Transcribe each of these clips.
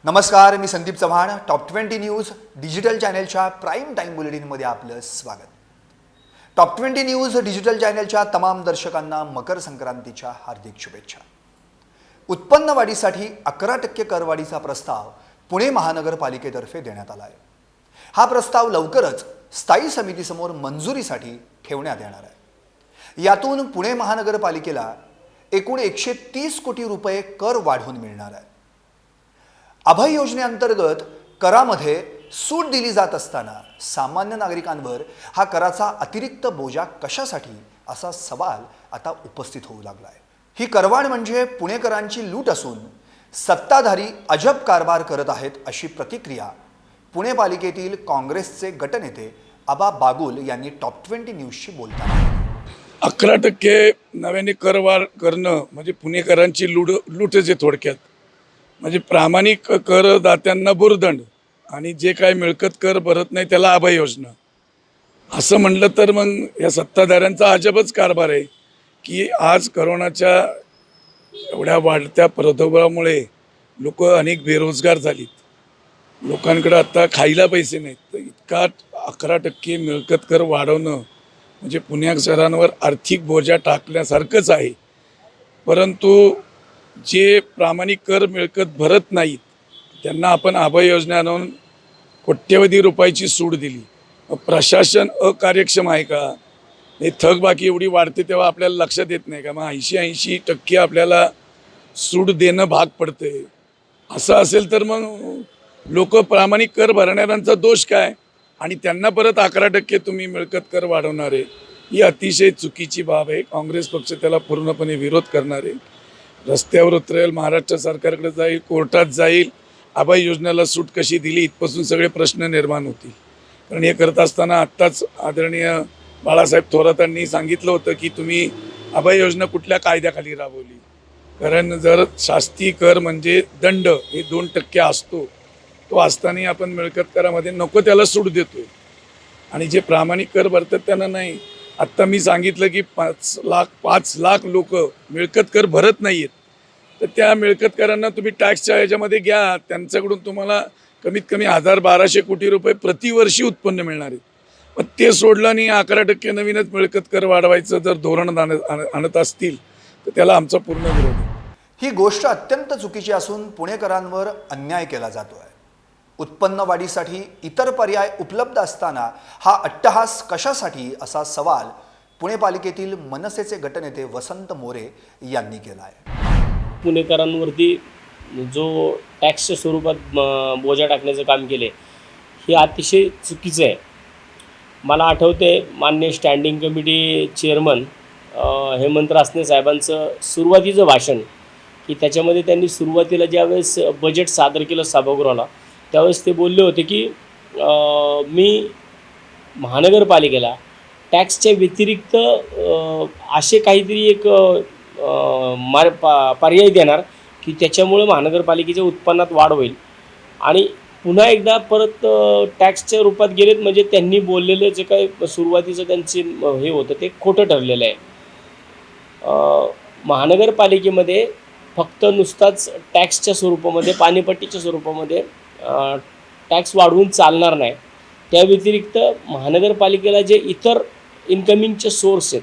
नमस्कार, मी Sandeep Chavan. Top 20 news digital चॅनलच्या प्राईम टाईम बुलेटिनमध्ये आपलं स्वागत. टॉप 20 न्यूज डिजिटल चॅनलच्या तमाम दर्शकांना मकर संक्रांतीच्या हार्दिक शुभेच्छा. उत्पन्न वाढीसाठी 11% करवाढीचा प्रस्ताव पुणे महानगरपालिकेतर्फे देण्यात आला आहे. हा प्रस्ताव लवकरच स्थायी समितीसमोर मंजुरीसाठी ठेवण्यात येणार आहे. यातून पुणे महानगरपालिकेला एकूण 130 कोटी रुपये कर वाढवून मिळणार आहे. अभय योजनेअंतर्गत करामध्ये सूट दिली जात असताना सामान्य नागरिकांवर हा कराचा अतिरिक्त बोजा कशासाठी असा सवाल आता उपस्थित होऊ लागला आहे. ही करवाढ म्हणजे पुणेकरांची लूट असून सत्ताधारी अजब कारभार करत आहेत अशी प्रतिक्रिया पुणे पालिकेतील काँग्रेसचे गटनेते आबा बागुल यांनी टॉप 20 न्यूजशी बोलताना 11% नव्याने करवाढ करणं म्हणजे पुणेकरांची लूटच आहे थोडक्यात. म्हणजे प्रामाणिक करदात्यांना भुर्दंड आणि जे काय मिळकत कर भरत नाही त्याला अभय योजना असं म्हटलं तर मग या सत्ताधाऱ्यांचा अजबच कारभार आहे की आज करोनाच्या एवढ्या वाढत्या प्रादुर्भावामुळे लोक अनेक बेरोजगार झालीत. लोकांकडे आता खायला पैसे नाहीत. तर इतका 11% मिळकत कर वाढवणं म्हणजे पुणे शहरांवर आर्थिक बोजा टाकल्यासारखंच आहे. परंतु जे प्रामाणिक कर मिळकत भरत नाहीत त्यांना आपण अभय योजना आणून कोट्यवधी रुपयाची सूट दिली. प्रशासन अकार्यक्षम आहे का? हे थकबाकी एवढी वाढते तेव्हा आपल्याला लक्षात येत नाही का? मग 80% आपल्याला सूट देणं भाग पडते. असं असेल तर मग लोक प्रामाणिक कर भरणाऱ्यांचा दोष काय आणि त्यांना परत 11% तुम्ही मिळकत कर वाढवणार आहे, ही अतिशय चुकीची बाब आहे. काँग्रेस पक्ष त्याला पूर्णपणे विरोध करणार आहे. रस्त्यावर उतरेल, महाराष्ट्र सरकारकडे जाईल, कोर्टात जाईल. अभय योजनेला सूट कशी दिली इथपासून सगळे प्रश्न निर्माण होतील. कारण हे करत असताना आत्ताच आदरणीय बाळासाहेब थोरातांनी सांगितलं होतं की तुम्ही अभय योजना कुठल्या कायद्याखाली राबवली. कारण जर शास्ती कर म्हणजे दंड हे 2% असतो, तो असताना आपण मिळकत करामध्ये नको त्याला सूट देतोय आणि जे प्रामाणिक कर भरतात त्यांना नाही. आत्ता मी सांगितलं की 5 लाख लोक मिळकत कर भरत नाही आहेत. तर त्या मिळकतकरांना तुम्ही टॅक्सच्या ह्याच्यामध्ये घ्या, त्यांच्याकडून तुम्हाला कमीत कमी 1000-1200 कोटी रुपये प्रतिवर्षी उत्पन्न मिळणार आहे. मग ते सोडलं आणि 11% नवीनच मिळकत कर वाढवायचं जर धोरण आणत असतील तर त्याला आमचा पूर्ण विरोध आहे. ही गोष्ट अत्यंत चुकीची असून पुणेकरांवर अन्याय केला जातो आहे. उत्पन्न वाढीसाठी इतर पर्याय उपलब्ध असताना हा अट्टहास कशासाठी असा सवाल पुणे पालिकेतील मनसेचे गटनेते वसंत मोरे यांनी केला आहे. पुणेकरांवरती जो टॅक्सच्या स्वरूपात बोजा टाकण्याचं काम केले हे अतिशय चुकीचं आहे. मला आठवते माननीय standing committee chairman Hemant Rasane साहेबांचं सुरुवातीचं भाषण की त्याच्यामध्ये त्यांनी सुरुवातीला ज्यावेळेस बजेट सादर केलं सभागृहाला त्यावेळेस ते बोलले होते की मी महानगरपालिकेला टॅक्सच्या व्यतिरिक्त असे काहीतरी एक पर्याय देणार की त्याच्यामुळे महानगरपालिकेच्या उत्पन्नात वाढ होईल. आणि पुन्हा एकदा परत टॅक्सच्या रूपात गेलेत म्हणजे त्यांनी बोललेलं जे काही सुरुवातीचं त्यांचे हे होतं ते खोटं ठरलेलं आहे. महानगरपालिकेमध्ये फक्त नुसताच टॅक्सच्या स्वरूपामध्ये पाणीपट्टीच्या स्वरूपामध्ये टॅक्स वाढवून चालणार नाही. त्या व्यतिरिक्त महानगरपालिकेला जे इतर इन्कमिंगचे सोर्स आहेत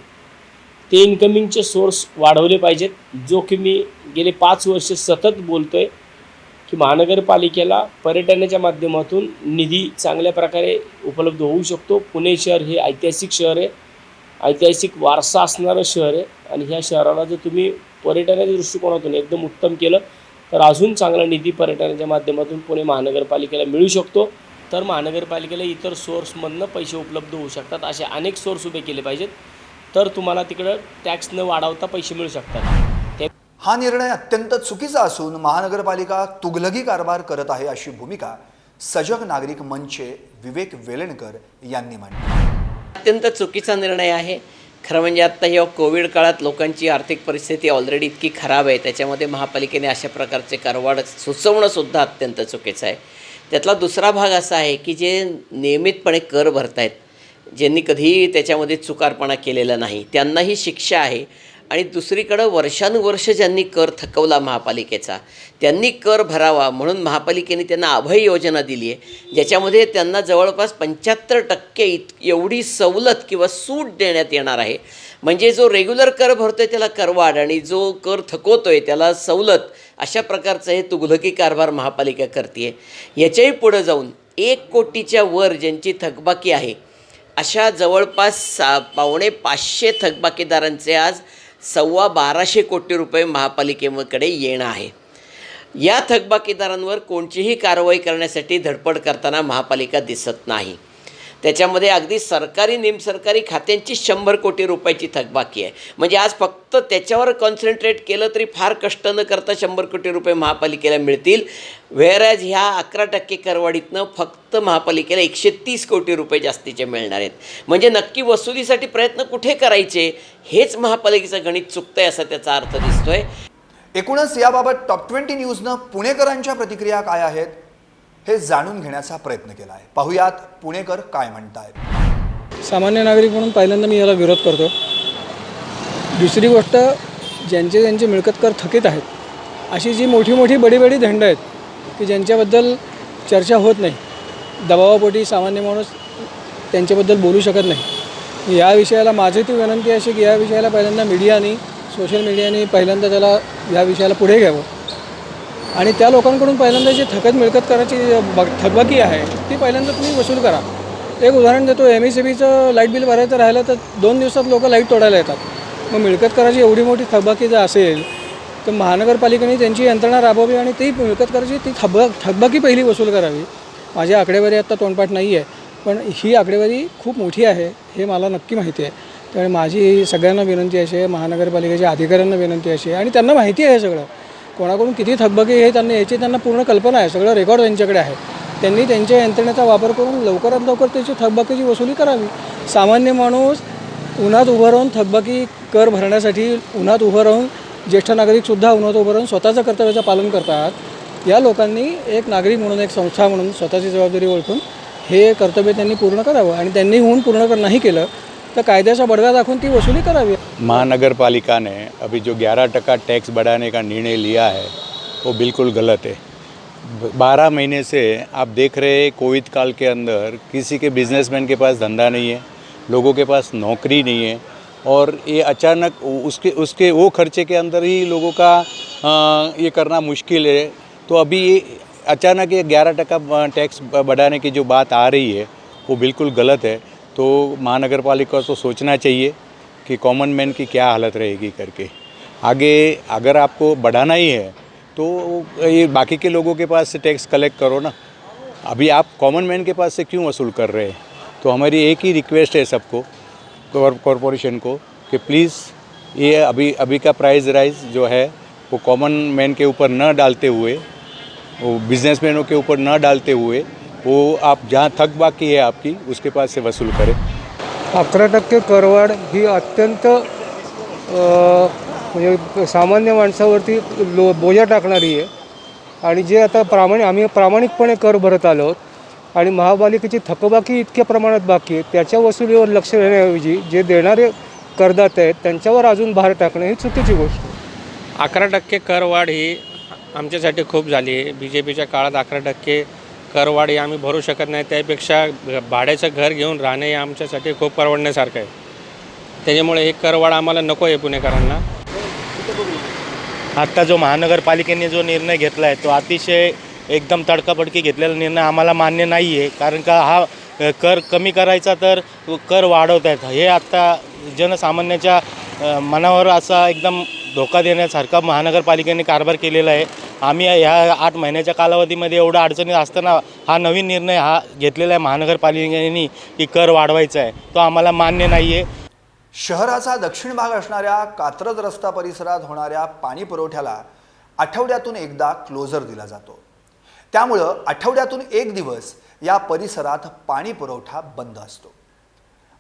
ते इन्कमिंगचे सोर्स वाढवले पाहिजेत. जो की मी गेले 5 वर्ष सतत बोलतो आहे की महानगरपालिकेला पर्यटनाच्या माध्यमातून निधी चांगल्या प्रकारे उपलब्ध होऊ शकतो. पुणे शहर हे ऐतिहासिक शहर आहे, ऐतिहासिक वारसा असणारं शहर आहे आणि ह्या शहराला जर तुम्ही पर्यटनाच्या दृष्टिकोनातून एकदम उत्तम केलं तर अजून चांगला निधी पर्यटनाच्या माध्यमातून पुणे महानगरपालिकेला मिळू शकतो. तर महानगरपालिकेला इतर सोर्समधनं पैसे उपलब्ध होऊ शकतात. असे अनेक सोर्स उभे केले पाहिजेत तर तुम्हाला तिकडं टॅक्स न वाढवता पैसे मिळू शकतात. हा निर्णय अत्यंत चुकीचा असून महानगरपालिका तुगलकी कारभार करत आहे अशी भूमिका सजग नागरिक मंचचे विवेक वेलणकर यांनी मांडली. अत्यंत चुकीचा निर्णय आहे. खरं म्हणजे आत्ता ह्या कोविड काळात लोकांची आर्थिक परिस्थिती ऑलरेडी इतकी खराब आहे, त्याच्यामध्ये महापालिकेने अशा प्रकारचे करवाढ सुचवणंसुद्धा अत्यंत चुकीचं आहे. त्यातला दुसरा भाग असा आहे की जे नियमितपणे कर भरत आहेत, ज्यांनी कधीही त्याच्यामध्ये चुकारपणा केलेला नाही त्यांनाही शिक्षा आहे. आणि दुसरीकडं वर्षानुवर्ष ज्यांनी कर थकवला महापालिकेचा त्यांनी कर भरावा म्हणून महापालिकेने त्यांना अभय योजना दिली आहे, ज्याच्यामध्ये त्यांना जवळपास 75% एवढी सवलत किंवा सूट देण्यात येणार आहे. म्हणजे जो रेग्युलर कर भरतो आहे त्याला करवाढ आणि जो कर थकवतो आहे त्याला सवलत, अशा प्रकारचं हे तुघलकी कारभार महापालिका करते आहे. याच्याही पुढं जाऊन 1 कोटीच्या वर ज्यांची थकबाकी आहे अशा जवळपास 550 थकबाकीदारांचे आज 1250 कोटी रुपये महापालिकेकडे येणं आहे. या थकबाकीदारांवर कोणतीही कारवाई करण्यासाठी धडपड करताना महापालिका दिसत नाही. त्याच्यामध्ये अगदी सरकारी निमसरकारी खात्यांची 100 कोटी रुपयाची थकबाकी आहे. म्हणजे आज फक्त त्याच्यावर कॉन्सन्ट्रेट केलं तरी फार कष्ट न करता 100 कोटी रुपये महापालिकेला मिळतील. व्हेअरॅज ह्या 11% करवाढीतनं फक्त महापालिकेला 130 कोटी रुपये जास्तीचे मिळणार आहेत. म्हणजे नक्की वसुलीसाठी प्रयत्न कुठे करायचे हेच महापालिकेचं गणित चुकतंय असा त्याचा अर्थ दिसतोय. एकूणच याबाबत टॉप 20 न्यूजनं पुणेकरांच्या प्रतिक्रिया काय आहेत हे जाणून घेण्याचा प्रयत्न केला आहे. पाहुयात पुणेकर काय म्हणतायत. सामान्य नागरिक म्हणून पहिल्यांदा मी याला विरोध करतो. दुसरी गोष्ट, ज्यांचे मिळकत कर थकीत आहेत अशी जी मोठी मोठी बडी धंड आहेत की ज्यांच्याबद्दल चर्चा होत नाही, दबावापोटी सामान्य माणूस त्यांच्याबद्दल बोलू शकत नाही. या विषयाला माझी ती विनंती अशी की या विषयाला पहिल्यांदा मीडियाने, सोशल मीडियाने पहिल्यांदा त्याला या विषयाला पुढे घ्यावं आणि त्या लोकांकडून पहिल्यांदा जी मिळकत करायची थकबाकी आहे ती पहिल्यांदा तुम्ही वसूल करा. एक उदाहरण देतो, MSEBीचं लाईट बिल भरायचं राहिलं तर 2 दिवसात लोक लाईट तोडायला येतात. मग मिळकत करायची एवढी मोठी थकबाकी जर असेल तर महानगरपालिकेने त्यांची यंत्रणा राबवावी आणि ती मिळकत करायची ती थकबाकी पहिली वसूल करावी. माझी आकडेवारी आत्ता तोंडपाठ नाही आहे, पण ही आकडेवारी खूप मोठी आहे हे मला नक्की माहिती आहे. त्यामुळे माझी सगळ्यांना विनंती अशी आहे, महानगरपालिकेच्या अधिकाऱ्यांना विनंती अशी आहे आणि त्यांना माहिती आहे सगळं कोणाकडून किती थकबाकी हे त्यांना पूर्ण कल्पना आहे. सगळं रेकॉर्ड त्यांच्याकडे आहे. त्यांनी त्यांच्या यंत्रणेचा वापर करून लवकरात लवकर त्याची थकबाकीची वसुली करावी. सामान्य माणूस उन्हात उभं राहून थकबाकी कर भरण्यासाठी उन्हात उभं राहून, ज्येष्ठ नागरिकसुद्धा उन्हात उभं राहून स्वतःचं कर्तव्याचं पालन करतात. या लोकांनी एक नागरिक म्हणून, एक संस्था म्हणून स्वतःची जबाबदारी ओळखून हे कर्तव्य त्यांनी पूर्ण करावं आणि त्यांनी होऊन पूर्ण नाही केलं तो कायद्याचा बडगा दाखवून ती वसूली करावी. महानगर पालिका ने अभी जो 11% टैक्स बढ़ाने का निर्णय लिया है वो बिल्कुल गलत है. 12 महीने से आप देख रहे हैं कोविड काल के अंदर किसी के बिजनेसमैन के पास धंधा नहीं है, लोगों के पास नौकरी नहीं है और ये अचानक उसके वो खर्चे के अंदर ही लोगों का ये करना मुश्किल है. तो अभी ये अचानक ये 11% टैक्स बढ़ाने की जो बात आ रही है वो बिल्कुल गलत है. तो महानगर पालिका को सोचना चाहिए कि कॉमन मैन की क्या हालत रहेगी करके. आगे अगर आपको बढ़ाना ही है तो ये बाकी के लोगों के पास से टैक्स कलेक्ट करो ना. अभी आप कॉमन मैन के पास से क्यों वसूल कर रहे हैं. तो हमारी एक ही रिक्वेस्ट है सबको, कॉरपोरेशन को, कि प्लीज़ ये अभी का प्राइस राइज जो है वो कॉमन मैन के ऊपर न डालते हुए, वो बिजनेसमैनों के ऊपर न डालते हुए, वो आप जहाँ थकबाकी है आपकी उसके पास से वसूल करें. 11% करवाढ ही अत्यंत म्हणजे सामान्य माणसावरती बोजा टाकणारी आहे आणि जे आता आम्ही प्रामाणिकपणे कर भरत आलो आहोत आणि महापालिकेची थकबाकी इतक्या प्रमाणात बाकी आहे त्याच्या वसुलीवर लक्ष देण्याऐवजी जे देणारे करदाते आहेत त्यांच्यावर अजून भार टाकणं ही चुकीची गोष्ट आहे. 11% करवाढ ही आमच्यासाठी खूप झाली आहे. BJPच्या काळात 11% करवाढ ही आम्ही भरू शकत नाही. त्यापेक्षा भाड्याचं घर घेऊन राहणे हे आमच्यासाठी खूप परवडण्यासारखं आहे. त्याच्यामुळे हे करवाढ आम्हाला नको आहे पुणेकरांना. आत्ता जो महानगरपालिकेने जो निर्णय घेतला आहे तो अतिशय एकदम तडकाफडकी घेतलेला निर्णय आम्हाला मान्य नाही आहे. कारण का हा कर कमी करायचा तर कर वाढवत आहेत. हे आत्ता जनसामान्याच्या मनावर असा एकदम धोका देण्यासारखा महानगरपालिकेने कारभार केलेला आहे. आम्ही ह्या 8 महिन्याच्या कालावधीमध्ये एवढा अडचणीत असताना हा नवीन निर्णय हा घेतलेला आहे महानगरपालिकेने की कर वाढवायचा आहे, तो आम्हाला मान्य नाही आहे. शहराचा दक्षिण भाग असणाऱ्या कात्रज रस्ता परिसरात होणाऱ्या पाणी पुरवठ्याला आठवड्यातून एकदा क्लोजर दिला जातो. त्यामुळं आठवड्यातून एक दिवस या परिसरात पाणी पुरवठा बंद असतो.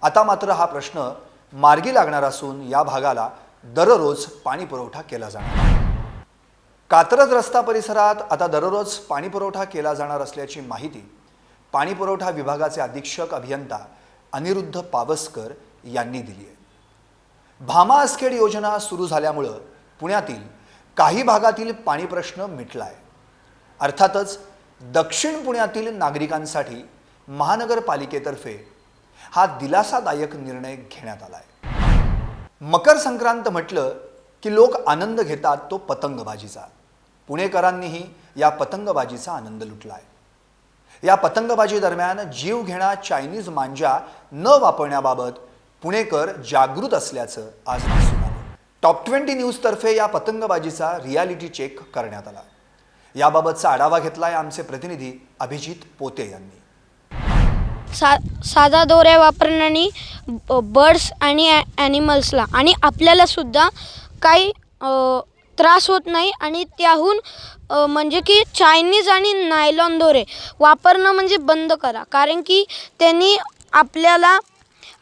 आता मात्र हा प्रश्न मार्गी लागणार असून या भागाला दररोज पाणी पुरवठा केला जाणार. कात्रज रस्ता परिसरात आता दररोज पाणी पुरवठा केला जाणार असल्याची माहिती पाणी पुरवठा विभागाचे अधीक्षक अभियंता अनिरुद्ध पावसकर यांनी दिली आहे. भामा आसखेड योजना सुरू झाल्यामुळं पुण्यातील काही भागातील पाणी प्रश्न मिटला आहे. अर्थातच दक्षिण पुण्यातील नागरिकांसाठी महानगरपालिकेतर्फे हा दिलासादायक निर्णय घेण्यात आला आहे. मकर संक्रांत म्हटलं की लोक आनंद घेतात तो पतंगबाजीचा. पुणेकरांनीही या पतंगबाजीचा आनंद लुटला आहे. या पतंगबाजी दरम्यान जीवघेणा चायनीज मांजा न वापरण्याबाबत पुणेकर जागृत असल्याचं आज दिसून आलं. टॉप 20 न्यूजतर्फे या पतंगबाजीचा रियालिटी चेक करण्यात आला. याबाबतचा आढावा घेतलाय आमचे प्रतिनिधी अभिजित पोते यांनी. साधा दोऱ्या वापरण्याने बर्ड्स आणि ॲनिमल्सला आणि आपल्याला सुद्धा काही त्रास होत नाही. आणि त्याहून म्हणजे की चायनीज आणि नायलॉन दोरे वापरणं म्हणजे बंद करा. कारण की त्यांनी आपल्याला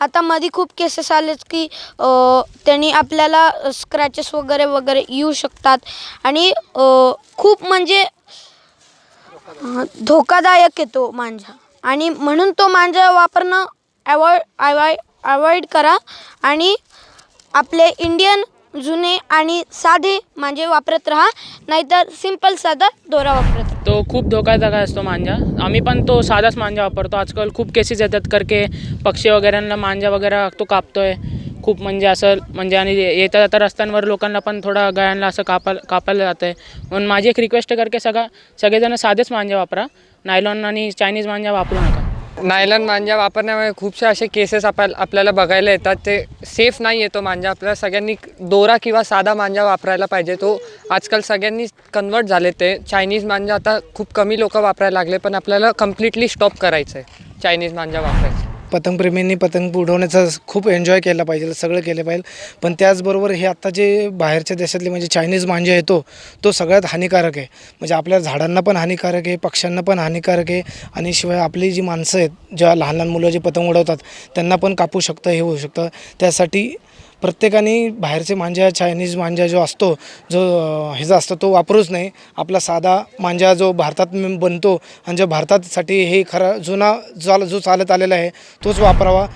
आता मध्ये खूप केसेस आलेत की त्यांनी आपल्याला स्क्रॅचेस वगैरे वगैरे येऊ शकतात. आणि खूप म्हणजे धोकादायक आहे तो मांजा. आणि म्हणून तो मांजा वापरणं अवॉइड करा. आणि आपले इंडियन जुने आणि साधे मांजे वापरत राहा, नाहीतर सिंपल साधा दोरा वापरत. तो खूप धोकादायक असतो मांजा. आम्ही पण तो साधाच मांजा वापरतो. आजकाल खूप केसेस येतात करके पक्षी वगैरेंना मांजा वगैरे तो कापतोय खूप. म्हणजे असं म्हणजे आणि येता जाता रस्त्यांवर लोकांना पण थोडा गळ्यांना असं कापायला जातं आहे. म्हणून माझी एक रिक्वेस्ट करके सगळेजण साधेच मांजा वापरा. नायलॉन आणि चायनीज मांजा वापरू नका. नायलॉन मांजा वापरण्यामुळे खूपसे असे केसेस आपल्याला बघायला येतात. ते सेफ नाही आहे तो मांजा. आपल्याला सगळ्यांनी दोरा किंवा साधा मांजा वापरायला पाहिजे. तो आजकाल सगळ्यांनी कन्वर्ट झाले. ते चायनीज मांजा आता खूप कमी लोक वापरायला लागले, पण आपल्याला कम्प्लिटली स्टॉप करायचं आहे चायनीज मांजा वापरायचं. पतंगप्रेमींनी पतंग उडवण्याचा खूप एन्जॉय केला पाहिजे, सगळं केलं पाहिजे. पण त्याचबरोबर हे आत्ता जे बाहेरच्या देशातले म्हणजे चायनीज मांजा येतो तो सगळ्यात हानिकारक आहे. म्हणजे आपल्या झाडांना पण हानिकारक आहे, पक्ष्यांना पण हानिकारक आहे. आणि शिवाय आपली जी माणसं आहेत, ज्या लहान लहान मुलं जे पतंग उडवतात त्यांना पण कापू शकतं, हे होऊ शकतं. त्यासाठी प्रत्येकाने बाहेरचे मांजा, चायनीज मांजा जो असतो, जो ह्याचा असतो तो वापरूच नाही. आपला साधा मांजा जो भारतात बनतो आणि जो भारतासाठी हे खरा जो चालत आलेला आहे तोच वापरावा.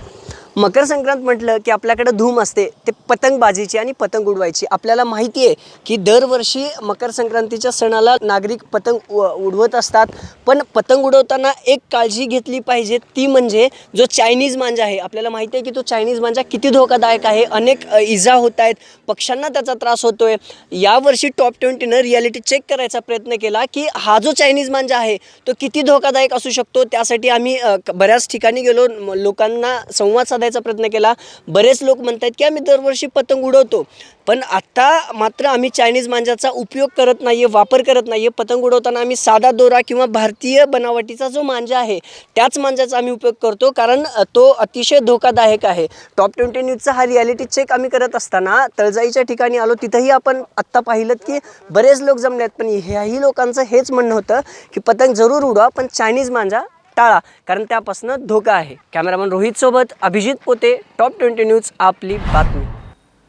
मकर संक्रांत म्हटलं की आपल्याकडे धूम असते ते पतंगबाजीची आणि पतंग उडवायची. आपल्याला माहिती आहे की दरवर्षी मकर संक्रांतीच्या सणाला नागरिक पतंग उडवत असतात. पण पतंग उडवताना एक काळजी घेतली पाहिजे, ती म्हणजे जो चायनीज मांजा आहे. आपल्याला माहिती आहे की तो चायनीज मांजा किती धोकादायक आहे. अनेक इजा होत आहेत, पक्ष्यांना त्याचा त्रास होतो आहे. यावर्षी टॉप 20नं रियालिटी चेक करायचा प्रयत्न केला की हा जो चायनीज मांजा आहे तो किती धोकादायक असू शकतो. त्यासाठी आम्ही बऱ्याच ठिकाणी गेलो, लोकांना संवाद साधायचा प्रयत्न केला. बरेच लोक म्हणतात की आम्ही दरवर्षी पतंग उडवतो, पण आता मात्र आम्ही चायनीज मांजाचा उपयोग करत नाही आहे, वापर करत नाही आहे. पतंग उडवताना आम्ही साधा दोरा किंवा भारतीय बनावटीचा जो मांजा आहे त्याच मांजाचा आम्ही उपयोग करतो, कारण तो अतिशय धोकादायक आहे. टॉप 20 न्यूजचा हा रियालिटी चेक आम्ही करत असताना तळजाईच्या ठिकाणी आलो. तिथंही आपण आत्ता पाहिलं की बरेच लोक जमले आहेत, पण ह्याही लोकांचं हेच म्हणणं होतं की पतंग जरूर उडवा, पण चायनीज मांजा टाळा, कारण त्यापासून धोका आहे. कॅमेरामन रोहित सोबत अभिजित पोते, टॉप 20 न्यूज, आपली बातमी.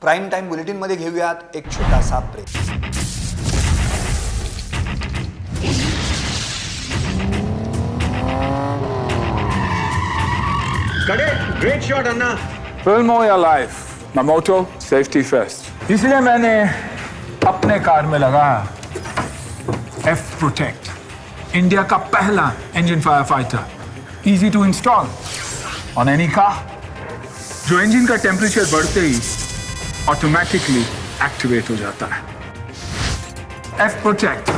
प्राईम टाईम बुलेटिनमध्ये घेऊयात एक छोटासा ब्रेक. ग्रेट शॉट अन्ना. फिल्म हो या लाइफ, माय मोटो सेफ्टी फर्स्ट. इसलिए मैंने अपने कार में लगाया एफ प्रोटेक्ट, इंडिया का पहला engine fire fighter, easy to install on any car, जो इंजन का टेम्परेचर बढ़ते ही ऑटोमेटिकली एक्टिवेट हो जाता है. F protect,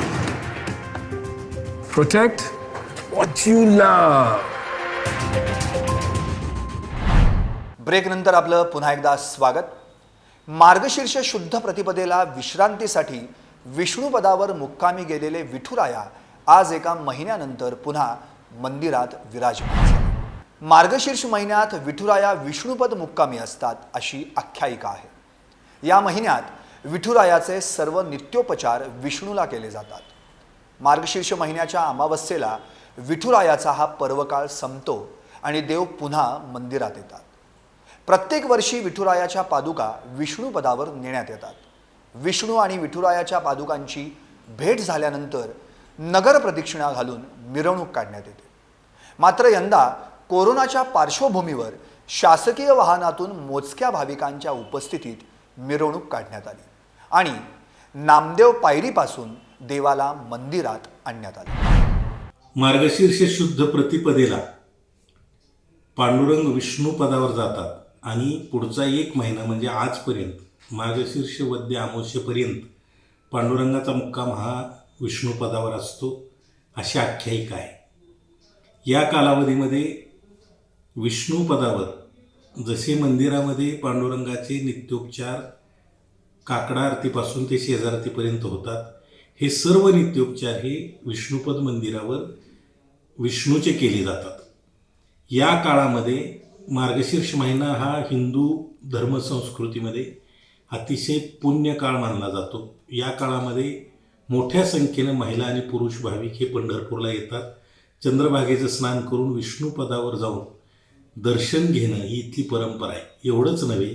protect what you love. Break नंतर आपलं पुन्हा एकदा स्वागत. मार्गशीर्ष शुद्ध प्रतिपदेला विश्रांतीसाठी विष्णुपदावर मुक्कामी गेलेले विठुराया आज एका महिन्यानंतर पुन्हा मंदिरात विराजमान झाले. मार्गशीर्ष महिन्यात विठुराया विष्णुपद मुक्कामी असतात अशी आख्यायिका आहे. या महिन्यात विठुरायाचे सर्व नित्योपचार विष्णूला केले जातात. मार्गशीर्ष महिन्याच्या अमावस्येला विठुरायाचा हा पर्वकाळ संपतो आणि देव पुन्हा मंदिरात येतात. प्रत्येक वर्षी विठुरायाच्या पादुका विष्णुपदावर नेण्यात येतात. विष्णू आणि विठुरायाच्या पादुकांची भेट झाल्यानंतर नगर प्रदक्षिणा घालून मिरवणूक काढण्यात येते. मात्र यंदा कोरोनाच्या पार्श्वभूमीवर शासकीय वाहनातून मोजक्या भाविकांच्या उपस्थितीत मिरवणूक काढण्यात आली आणि नामदेव पायरीपासून देवाला मंदिरात आणण्यात आले। मार्गशीर्ष शुद्ध प्रतिपदेला पांडुरंग विष्णू पदावर जातात आणि पुढचा 1 महिना म्हणजे आजपर्यंत मार्गशीर्ष वद्य अमावस्येपर्यंत पांडुरंगाचा मुक्काम हा विष्णू पदावर असतो अशी आख्यायिका आहे। या कालावधीमध्ये विष्णू पदावर जसे मंदिरामध्ये पांडुरंगाचे नित्योपचार काकडा आरतीपासून ते शेजार आरतीपर्यंत होतात, हे सर्व नित्योपचार हे विष्णुपद मंदिरावर विष्णूचे केले जातात। या काळामध्ये मार्गशीर्ष महिना हा हिंदू धर्मसंस्कृतीमध्ये अतिशय पुण्य काळ मानला जातो। या काळामध्ये मोठ्या संख्येने महिला आणि पुरुष भाविक हे पंढरपूरला येतात। चंद्रभागेचं स्नान करून विष्णू पदावर जाऊन दर्शन घेणं ही इथली परंपरा आहे। एवढंच नव्हे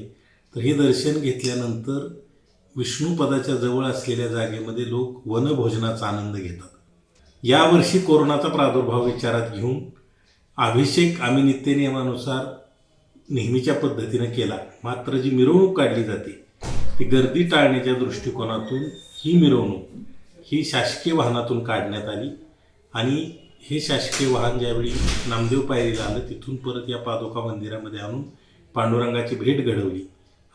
तर हे दर्शन घेतल्यानंतर विष्णू पदाच्या जवळ असलेल्या जागेमध्ये लोक वनभोजनाचा आनंद घेतात। यावर्षी कोरोनाचा प्रादुर्भाव विचारात घेऊन अभिषेक आम्ही नित्यनियमानुसार नेहमीच्या पद्धतीनं केला, मात्र जी मिरवणूक काढली जाते ती गर्दी टाळण्याच्या दृष्टिकोनातून ही मिरवणूक ही शासकीय वाहनातून काढण्यात आली आणि हे शासकीय वाहन ज्यावेळी नामदेव पायरीला आलं तिथून परत या पादुका मंदिरामध्ये आणून पांडुरंगाची भेट घडवली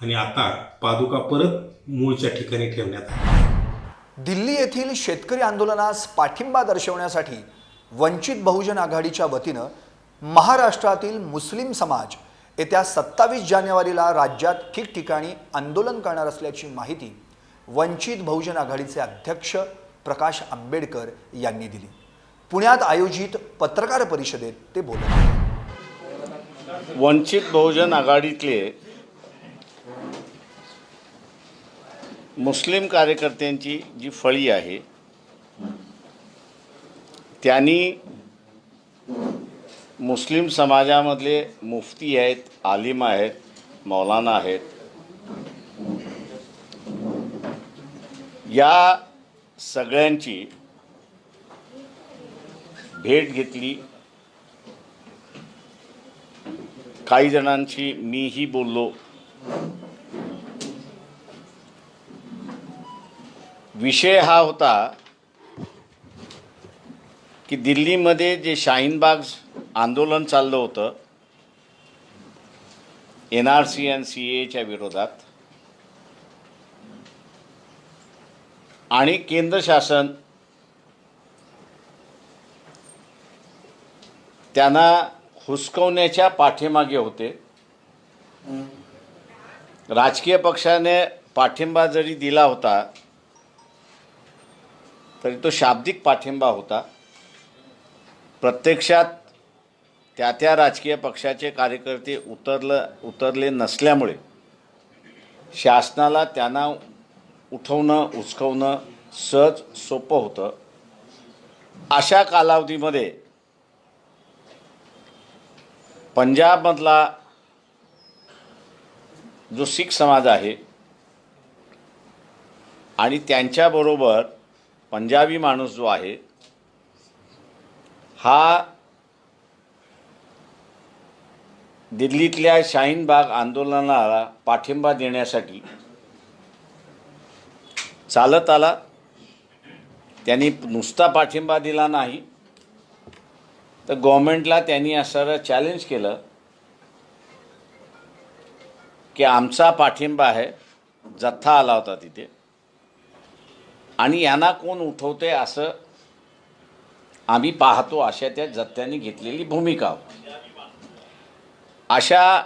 आणि आता पादुका परत मूळच्या ठिकाणी ठेवण्यात आल्या। दिल्ली येथील शेतकरी आंदोलनास पाठिंबा दर्शवण्यासाठी वंचित बहुजन आघाडीच्या वतीनं महाराष्ट्रातील मुस्लिम समाज येत्या 27 जानेवारीला राज्यात ठिकठिकाणी आंदोलन करणार असल्याची माहिती वंचित बहुजन आघाडीचे अध्यक्ष प्रकाश आंबेडकर यांनी दिली। पुण्यात आयोजित पत्रकार परिषदेत ते बोलत होते। वंचित बहुजन आघाडीतले मुस्लिम कार्यकर्त्यांची जी फळी आहे त्यांनी मुस्लिम समाजामधले मुफ्ती आहेत, आलिम आहेत, मौलाना आहेत, या सगळ्यांची भेट घेतली। काही जणांशी मीही बोललो। विषय हा होता की दिल्लीमध्ये जे शाहीनबाग आंदोलन चाललं होतं NRC आणि CAAच्या विरोधात आणि केंद्र शासन त्यांना हुसकवण्याच्या पाठीमागे होते। राजकीय पक्षाने पाठिंबा जरी दिला होता तरी तो शाब्दिक पाठिंबा होता। प्रत्यक्षात त्या राजकीय पक्षाचे कार्यकर्ते उतरले नसल्यामुळे शासनाला त्यांना उठवणं उचकवणं सहज सोपं होतं। अशा कालावधीमध्ये पंजाबमधला जो शीख समाज आहे आणि त्यांच्याबरोबर पंजाबी माणूस जो आहे हा दिल्लीतल्या शाहीनबाग आंदोलनाला पाठिंबा देण्यासाठी चालत आला। त्यांनी नुसता पाठिंबा दिला नाही तर गव्हर्नमेंटला त्यांनी असं चॅलेंज केलं की आमचा पाठिंबा आहे, जथ्था आला होता तिथे आणि यांना कोण उठवते असं आम्ही पाहतो, अशा त्या जथ्याने घेतलेली भूमिका होती। अशा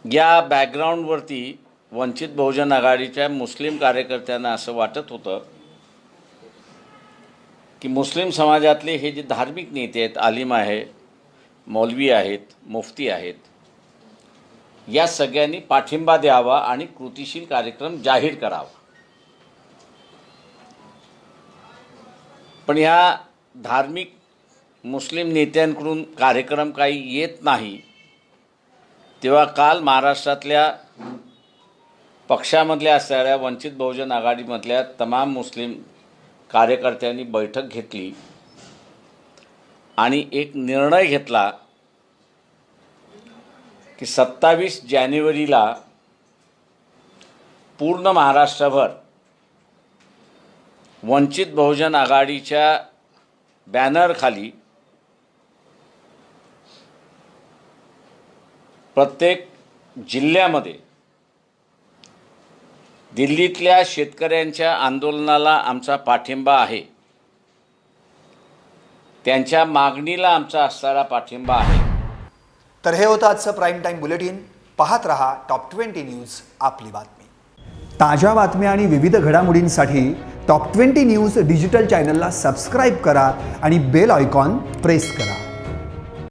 या बॅकग्राऊंडवरती वंचित बहुजन आघाडीच्या मुस्लिम कार्यकर्त्यांना असं वाटत होतं की मुस्लिम समाजातले हे जे धार्मिक नेते आहेत, आलिम आहे, मौलवी आहेत, मुफ्ती आहेत, या सगळ्यांनी पाठिंबा द्यावा आणि कृतिशील कार्यक्रम जाहीर करावा। पण ह्या धार्मिक मुस्लिम नेत्यांकडून कार्यक्रम काही येत नाही, तेव्हा काल महाराष्ट्रातल्या पक्षामधल्या असणाऱ्या वंचित बहुजन आघाडीमधल्या तमाम मुस्लिम कार्यकर्त्यांनी बैठक घेतली आणि एक निर्णय घेतला की 27 जानेवारीला पूर्ण महाराष्ट्रभर वंचित बहुजन आघाडीच्या बॅनरखाली प्रत्येक जिल्ह्यामध्ये दिल्लीतल्या शेतकऱ्यांच्या आंदोलनाला आमचा पाठिंबा आहे, त्यांच्या मागणीला आमचा असणारा पाठिंबा आहे. तर हे होतं आजचं प्राईम टाईम बुलेटिन. पाहत रहा टॉप 20 न्यूज, आपली बातमी. ताज्या बातम्या आणि विविध घडामोडींसाठी टॉप 20 न्यूज डिजिटल चॅनलला सबस्क्राईब करा आणि बेल आयकॉन प्रेस करा.